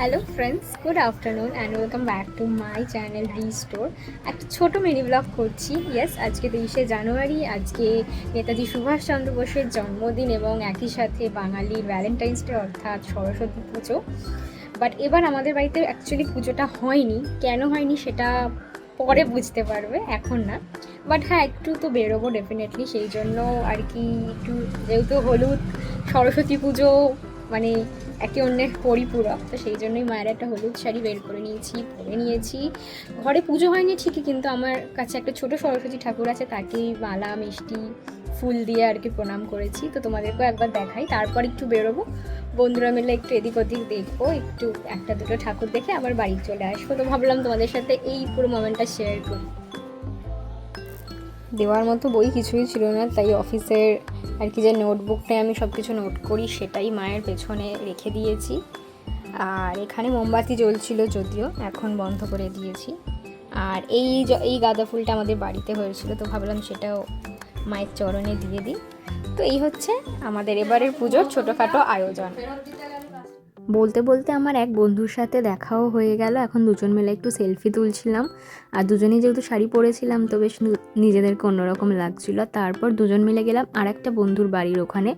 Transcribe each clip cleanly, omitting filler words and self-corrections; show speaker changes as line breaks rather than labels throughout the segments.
Hello friends, good afternoon and welcome back to my channel restore. একটা ছোটো mini blog করছি। Yes, আজকে 23শে জানুয়ারি, আজকে নেতাজি সুভাষচন্দ্র বোসের জন্মদিন এবং একই সাথে বাঙালির ভ্যালেন্টাইন্স ডে অর্থাৎ সরস্বতী পুজো। বাট এবার আমাদের বাড়িতে অ্যাকচুয়ালি পুজোটা হয়নি। কেন হয়নি সেটা পরে বুঝতে পারবে, এখন না। বাট হ্যাঁ, একটু তো বেরোবো ডেফিনেটলি, সেই জন্য আর কি একটু, যেহেতু হলুদ সরস্বতী পুজো মানে একে অন্যের পরিপূরক, তো সেই জন্যই মায়ের একটা হলুদ শাড়ি বের করে নিয়েছি, পরে নিয়েছি। ঘরে পুজো হয়নি ঠিকই, কিন্তু আমার কাছে একটা ছোট সরস্বতী ঠাকুর আছে, তাকেই মালা মিষ্টি ফুল দিয়ে আর কি প্রণাম করেছি। তো তোমাদেরকেও একবার দেখাই, তারপর একটু বেরোবো, বন্ধুরা মিলে একটু এদিক ওদিক দেখবো, একটু একটা দুটো ঠাকুর দেখে আবার বাড়ি চলে আসবো। তো ভাবলাম তোমাদের সাথে এই পুরো মোমেন্টটা শেয়ার করি। দেওয়ার মতো বই কিছুই ছিল না, তাই অফিসের আর কি যে নোটবুকটায় আমি সব কিছু নোট করি সেটাই মায়ের পেছনে রেখে দিয়েছি। আর এখানে মোমবাতি জ্বলছিল, যদিও এখন বন্ধ করে দিয়েছি। আর এই গাঁদা ফুলটা আমাদের বাড়িতে হয়েছিল, তো ভাবলাম সেটাও মায়ের চরণে দিয়ে দিই। তো এই হচ্ছে আমাদের এবারের পুজোর ছোটোখাটো আয়োজন। বলতে বলতে আমার এক বন্ধুর সাথে দেখাও হয়ে গেল। এখন দুজন মিলে একটু সেলফি তুলছিলাম। আর দুজনেই যেহেতু শাড়ি পরেছিলাম, তো বেশ নিজেদেরকে অন্যরকম লাগছিল। তারপর দুজন মিলে গেলাম আর একটা বন্ধুর বাড়ির ওখানে,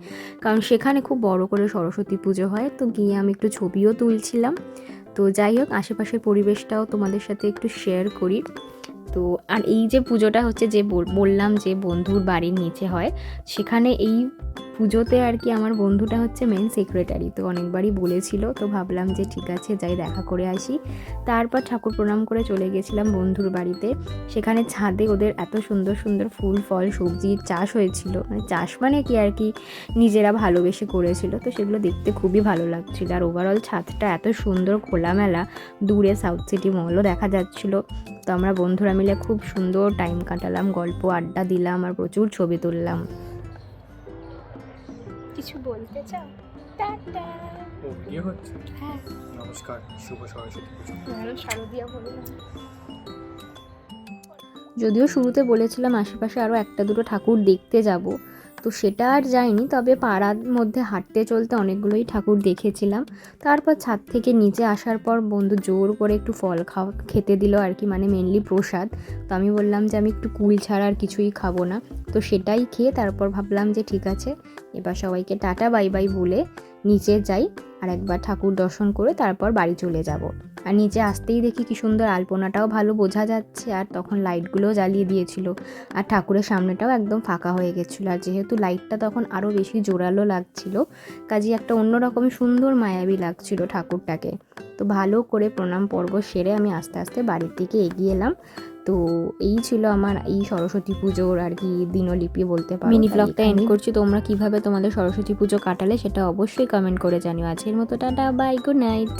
কারণ সেখানে খুব বড় করে সরস্বতী পুজো হয়। তো গিয়ে আমি একটু ছবিও তুলছিলাম। তো যাই হোক, আশেপাশের পরিবেশটাও তোমাদের সাথে একটু শেয়ার করি। তো আর এই যে পুজোটা হচ্ছে, যে বললাম যে বন্ধুর বাড়ির নিচে হয়, সেখানে এই পুজোতে আর কি আমার বন্ধুটা হচ্ছে মেন সেক্রেটারি। তো অনেকবারই বলেছিল, তো ভাবলাম যে ঠিক আছে যাই দেখা করে আসি। তারপর ঠাকুর প্রণাম করে চলে গেছিলাম বন্ধুর বাড়িতে। সেখানে ছাদে ওদের এত সুন্দর সুন্দর ফুল ফল সবজির চাষ হয়েছিল, মানে চাষ মানে কি আর কি নিজেরা ভালোবেসে করেছিল, তো সেগুলো দেখতে খুবই ভালো লাগছিল। আর ওভারঅল ছাদটা এত সুন্দর খোলামেলা, দূরে সাউথ সিটি মলও দেখা যাচ্ছিলো। তো আমরা বন্ধুরা মিলে খুব সুন্দর টাইম কাটালাম, গল্প আড্ডা দিলাম আর প্রচুর ছবি তুললাম। কিছু বলতে চাও? টাটা।
ও বিয়ে হচ্ছে?
হ্যাঁ।
নমস্কার, শুভ সরস্বতী পুজো।
শারদিয়া বলে না। যদিও শুরুতে বলেছিলাম আশেপাশে আরও একটা দুটো ঠাকুর দেখতে যাব, তো সেটা আর যাইনি। তবে পাড়ার মধ্যে হাঁটতে চলতে অনেকগুলোই ঠাকুর দেখেছিলাম। তারপর ছাদ থেকে নিচে আসার পর বন্ধু জোর করে একটু ফল খেতে দিল আর কি, মানে মেনলি প্রসাদ। তো আমি বললাম যে আমি একটু কুল ছাড়া আর কিছুই খাবো না। তো সেটাই খেয়ে তারপর ভাবলাম যে ঠিক আছে, এবার সবাইকে টাটা বাই বাই বলে নিচে যাই, আর একবার ঠাকুর দর্শন করে তারপর বাড়ি চলে যাব। আর নিচে আসতেই দেখি কি সুন্দর আলপনাটাও ভালো বোঝা যাচ্ছে, আর তখন লাইটগুলোও জ্বালিয়ে দিয়েছিল। আর ঠাকুরের সামনেটাও একদম ফাঁকা হয়ে গেছিলো। আর যেহেতু লাইটটা তখন আরও বেশি জোরালো লাগছিল, কাজে একটা অন্যরকমই সুন্দর মায়াবী লাগছিল ঠাকুরটাকে। তো ভালো করে প্রণাম পর্ব সেরে আমি আস্তে আস্তে বাড়ির দিকে এগিয়ে এলাম। তো এই ছিল আমার এই সরস্বতী পুজোর আর কি দিনলিপি বলতে পারো। মিনি ব্লগটা এন্ড করছি। তোমরা কিভাবে তোমাদের সরস্বতী পুজো কাটালে সেটা অবশ্যই কমেন্ট করে জানিও। আজকের মতো টাটা বাই, গুড নাইট।